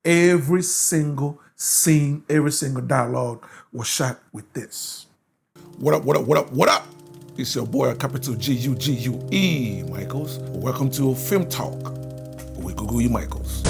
Every single scene, every single dialogue was shot with this. What up, what up, what up, what up? It's your boy, capital G-U-G-U-E, Michaels. Welcome to Film Talk with Google E. Michaels.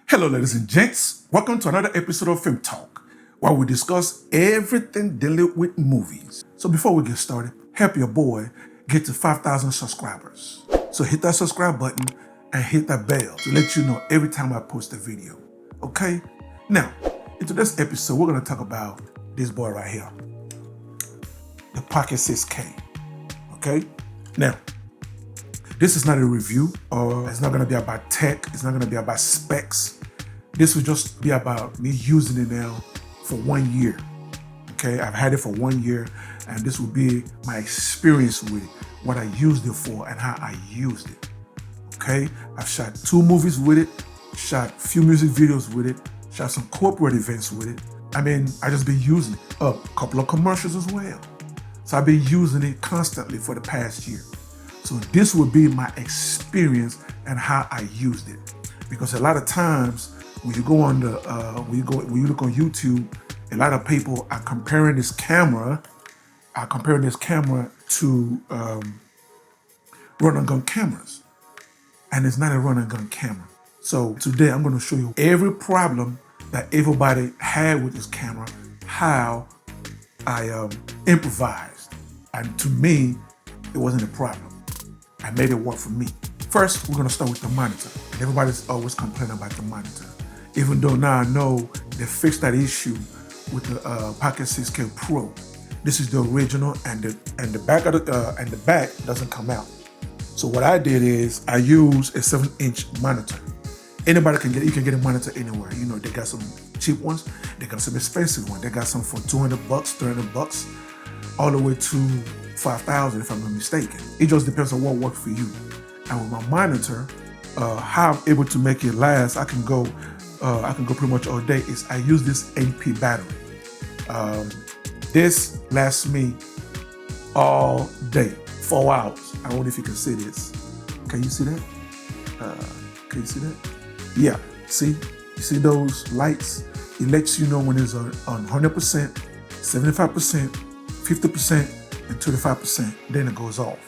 Hello, ladies and gents. Welcome to another episode of Film Talk, where we discuss everything dealing with movies. So before we get started, help your boy get to 5,000 subscribers. So hit that subscribe button and hit that bell to let you know every time I post a video. Okay? Now, in today's episode, we're going to talk about this boy right here, the Pocket 6K. Okay? Now, this is not a review, or it's not going to be about tech. It's not going to be about specs. This will just be about me using it now for 1 year. Okay, I've had it for 1 year, and this will be my experience with it, what I used it for and how I used it. Okay, I've shot 2 movies with it, shot a few music videos with it, shot some corporate events with it. I mean, I just been using it. A couple of commercials as well. So I've been using it constantly for the past year. So this will be my experience and how I used it. Because a lot of times when you go on when you look on YouTube, a lot of people are comparing this camera to run and gun cameras. And it's not a run and gun camera. So today I'm going to show you every problem that everybody had with this camera, how I improvised. And to me, it wasn't a problem. I made it work for me. First, we're going to start with the monitor. Everybody's always complaining about the monitor. Even though now I know they fixed that issue with the Pocket 6K Pro. This is the original, and the back doesn't come out. So what I did is I used a 7-inch monitor. Anybody can get, you can get a monitor anywhere. You know, they got some cheap ones, they got some expensive ones. They got some for $200, $300, all the way to $5,000 if I'm not mistaken. It just depends on what works for you. And with my monitor, how I'm able to make it last, I can go pretty much all day, is I use this AP battery. This lasts me all day, 4 hours. I don't know if you can see this. Can you see that? Can you see that? Yeah, see? You see those lights? It lets you know when it's on 100%, 75%, 50%, and 25%. Then it goes off.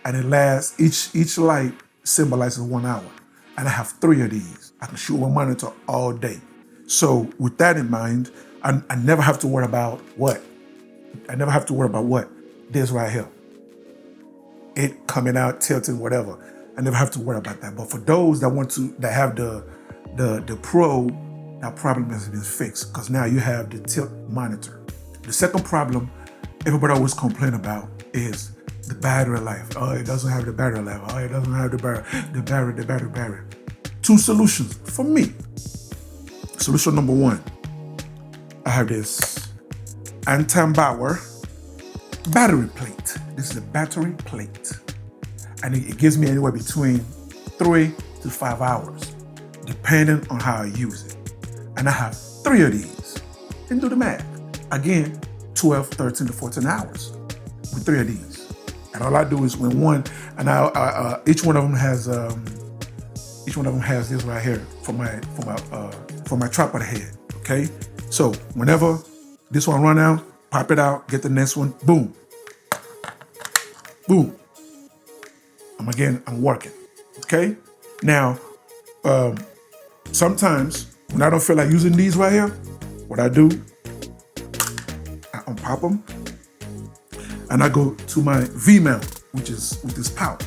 And it lasts, each light symbolizes 1 hour. And I have 3 of these. I can shoot one monitor all day. So with that in mind, I never have to worry about what? I never have to worry about what? This right here. It coming out, tilting, whatever. I never have to worry about that. But for those that have the Pro, that problem has been fixed, because now you have the tilt monitor. The second problem everybody always complain about is the battery life. Oh, it doesn't have the battery life. Oh, it doesn't have the battery. 2 solutions for me. Solution number 1, I have this Anti-Bauer battery plate. This is a battery plate. And it gives me anywhere between 3 to 5 hours, depending on how I use it. And I have 3 of these. And do the math. Again, 12, 13 to 14 hours with 3 of these. And all I do is when one, and each one of them has this right here for my tripod head. Okay, so whenever this one run out, pop it out, get the next one, boom, boom. I'm working. Okay, now sometimes when I don't feel like using these right here, what I do, I unpop them. And I go to my V-mount, which is with this power.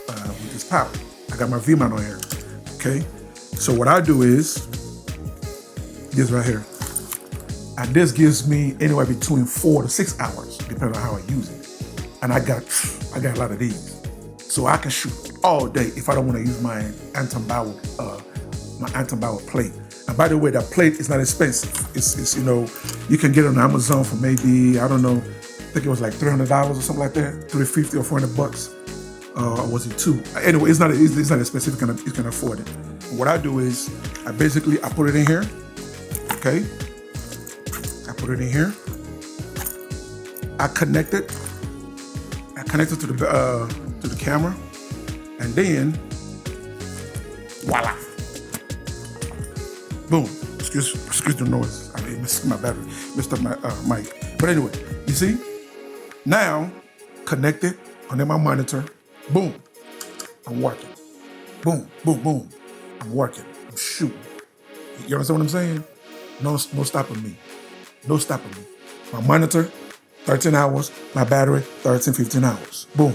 I got my V-mount on here, okay? So what I do is this right here. And this gives me anywhere between 4 to 6 hours, depending on how I use it. And I got a lot of these. So I can shoot all day if I don't want to use my Anti-Bauer plate. And by the way, that plate is not expensive. It's you can get it on Amazon for maybe, I don't know, I think it was like $300 or something like that, $350 or $400, or was it 2? Anyway, it's not expensive. You can afford it. And what I do is I put it in here. Okay, I put it in here. I connect it to the camera, and then voila, boom. Excuse the noise. I mean, missed my battery, messed up my mic. But anyway, you see, now connect my monitor. Boom, I'm working. Boom, boom, boom. I'm working. I'm shooting. You understand what I'm saying? No stopping me. No stopping me. My monitor, 13 hours. My battery, 13, 15 hours. Boom.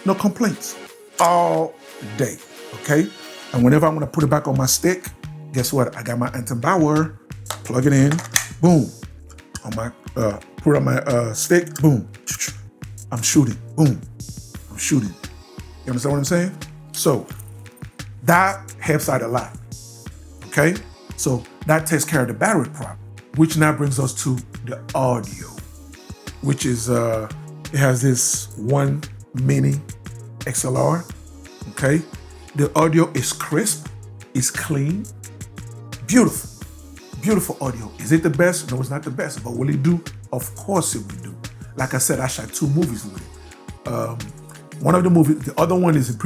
No complaints. All day. Okay? And whenever I want to put it back on my stick, guess what? I got my anti-power. Plug it in. Boom. On my put it on my stick. Boom. I'm shooting. Boom. I'm shooting. You understand what I'm saying? So that helps out a lot. Okay? So that takes care of the battery problem, which now brings us to the audio, which is it has this one mini XLR. Okay? The audio is crisp, it's clean, beautiful. Beautiful audio. Is it the best? No, it's not the best. But will it do? Of course it will do. Like I said, I shot 2 movies with it. One of the movies, the other one is in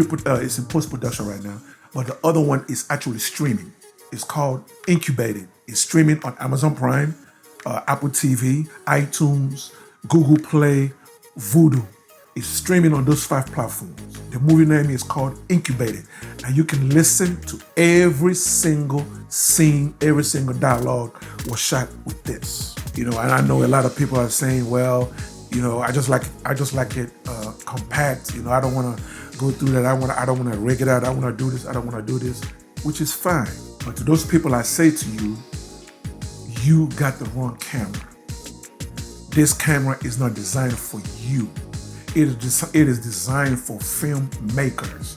post-production right now, but the other one is actually streaming. It's called Incubated. It's streaming on Amazon Prime, Apple TV, iTunes, Google Play, Vudu. It's streaming on those 5 platforms. The movie name is called Incubated. And you can listen to every single scene, every single dialogue was shot with this. You know, and I know a lot of people are saying, well, you know, I just like it compact. You know, I don't want to go through that. I don't want to rig it out. I want to do this. I don't want to do this, which is fine. But to those people, I say to you, you got the wrong camera. This camera is not designed for you. It is designed for filmmakers,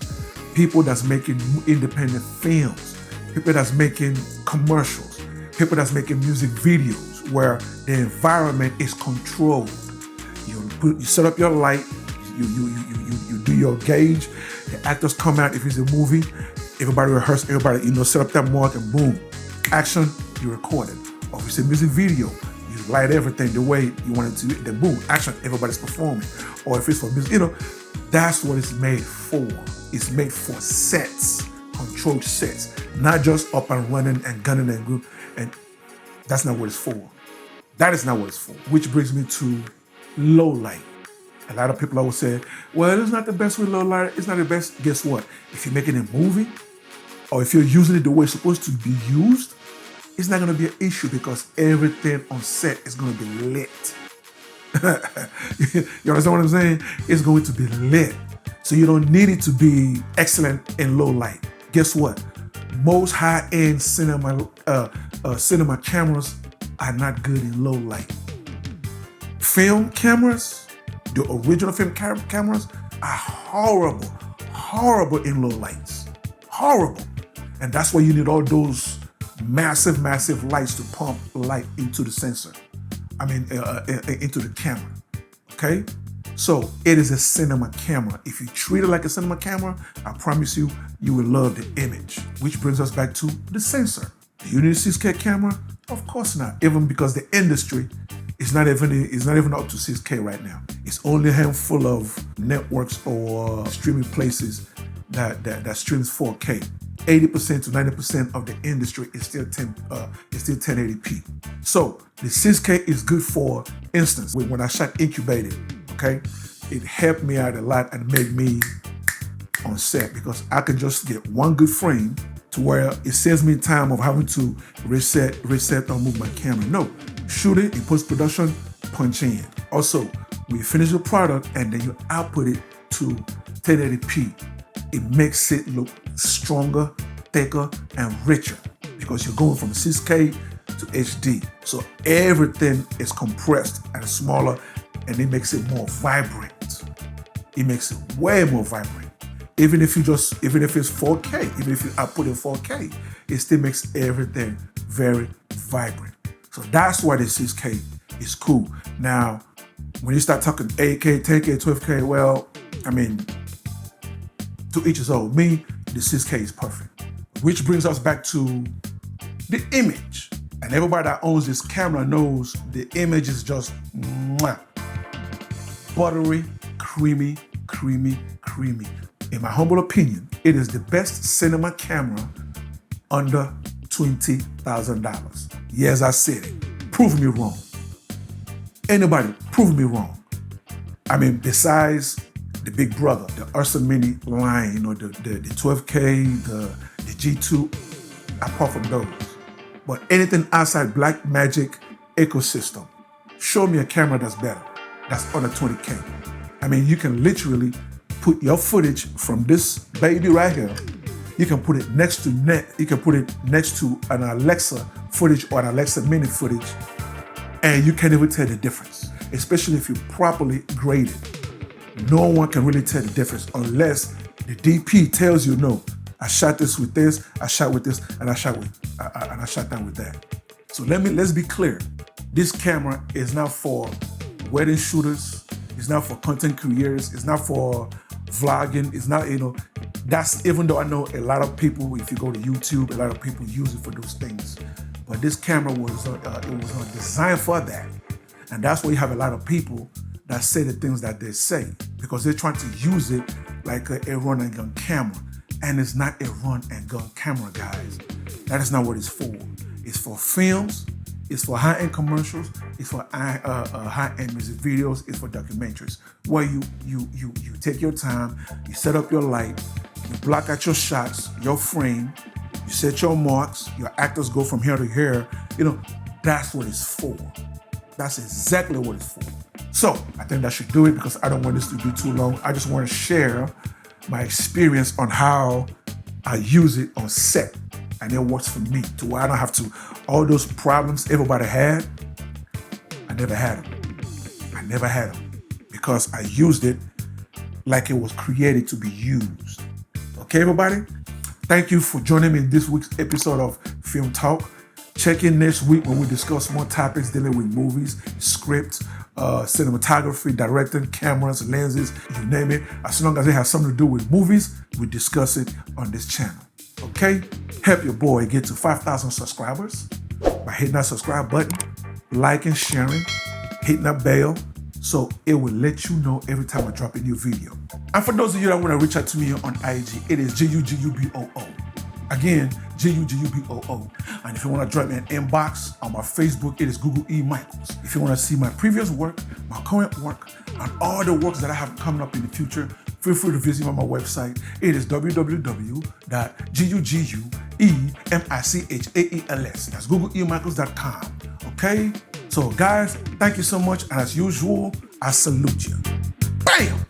people that's making independent films, people that's making commercials, people that's making music videos where the environment is controlled. You set up your light, you do your gauge, the actors come out if it's a movie, everybody rehearse, everybody set up that mark and boom, action, you record it. Or if it's a music video, you light everything the way you want it to be, then boom, action, everybody's performing. Or if it's for music, that's what it's made for. It's made for sets, controlled sets, not just up and running and gunning and group. And that's not what it's for. That is not what it's for. Which brings me to low light. A lot of people always say, well, it's not the best with low light. It's not the best. Guess what? If you're making a movie, or if you're using it the way it's supposed to be used, it's not going to be an issue because everything on set is going to be lit. You understand what I'm saying? It's going to be lit. So you don't need it to be excellent in low light. Guess what? Most high-end cinema cameras are not good in low light. Film cameras, the original film cameras are horrible in low lights. Horrible. And that's why you need all those massive lights to pump light into the sensor. Into the camera. Okay? So it is a cinema camera. If you treat it like a cinema camera, I promise you, you will love the image. Which brings us back to the sensor. Do you need a 6K camera? Of course not. Even because the industry is not even up to 6K right now. It's only a handful of networks or streaming places that streams 4K. 80% to 90% of the industry is still 1080p. So the 6K is good for instance. When I shot Incubated, okay, it helped me out a lot and made me on set because I could just get one good frame to where it saves me time of having to reset or move my camera. No, shoot it in post-production, punch in. Also, when you finish the product and then you output it to 1080p, it makes it look stronger, thicker, and richer because you're going from 6K to HD. So everything is compressed and smaller, and it makes it more vibrant. It makes it way more vibrant. Even if it's 4K, even if you output in 4K, it still makes everything very vibrant. So that's why the 6K is cool. Now, when you start talking 8K, 10K, 12K, well, to each his own. Me, the 6K is perfect. Which brings us back to the image. And everybody that owns this camera knows the image is just buttery, creamy. premium. In my humble opinion, it is the best cinema camera under $20,000. Yes, I said it. Prove me wrong. Anybody, prove me wrong. I mean, besides the Big Brother, the Ursa Mini line, you know, the 12K, the G2, apart from those. But anything outside Blackmagic ecosystem, show me a camera that's better, that's under 20K. I mean, you can literally put your footage from this baby right here, you can put it next to an Alexa footage or an Alexa Mini footage, and you can't even tell the difference, especially if you properly grade it. No one can really tell the difference unless the DP tells you, no, I shot this with this, I shot with this, and I shot that with that. So let's be clear. This camera is not for wedding shooters, it's not for content creators, it's not for vlogging, it's not, you know, that's, even though I know a lot of people, if you go to YouTube, a lot of people use it for those things. But this camera was designed for that. And that's why you have a lot of people that say the things that they say, because they're trying to use it like a run and gun camera. And it's not a run and gun camera, guys. That is not what it's for. It's for films, it's for high-end commercials, it's for high-end music videos, it's for documentaries, where you take your time, you set up your light, you block out your shots, your frame, you set your marks, your actors go from here to here. You know, that's what it's for. That's exactly what it's for. So I think that should do it, because I don't want this to be too long. I just want to share my experience on how I use it on set. And it works for me to where I don't have to, all those problems everybody had, I never had them. I never had them because I used it like it was created to be used. Okay, everybody? Thank you for joining me in this week's episode of Film Talk. Check in next week when we discuss more topics dealing with movies, scripts, cinematography, directing, cameras, lenses, you name it. As long as it has something to do with movies, we discuss it on this channel. Okay? Help your boy get to 5,000 subscribers by hitting that subscribe button, liking, sharing, hitting that bell, so it will let you know every time I drop a new video. And for those of you that want to reach out to me on IG, it is GUGUBOO. Again, GUGUBOO. And if you want to drop me an inbox on my Facebook, it is Google E. Michaels. If you want to see my previous work, my current work, and all the works that I have coming up in the future, feel free to visit me on my website. It is www.GUGUEMICHAELS. That's GoogleEMichaels.com. Okay? So guys, thank you so much. And as usual, I salute you. Bam!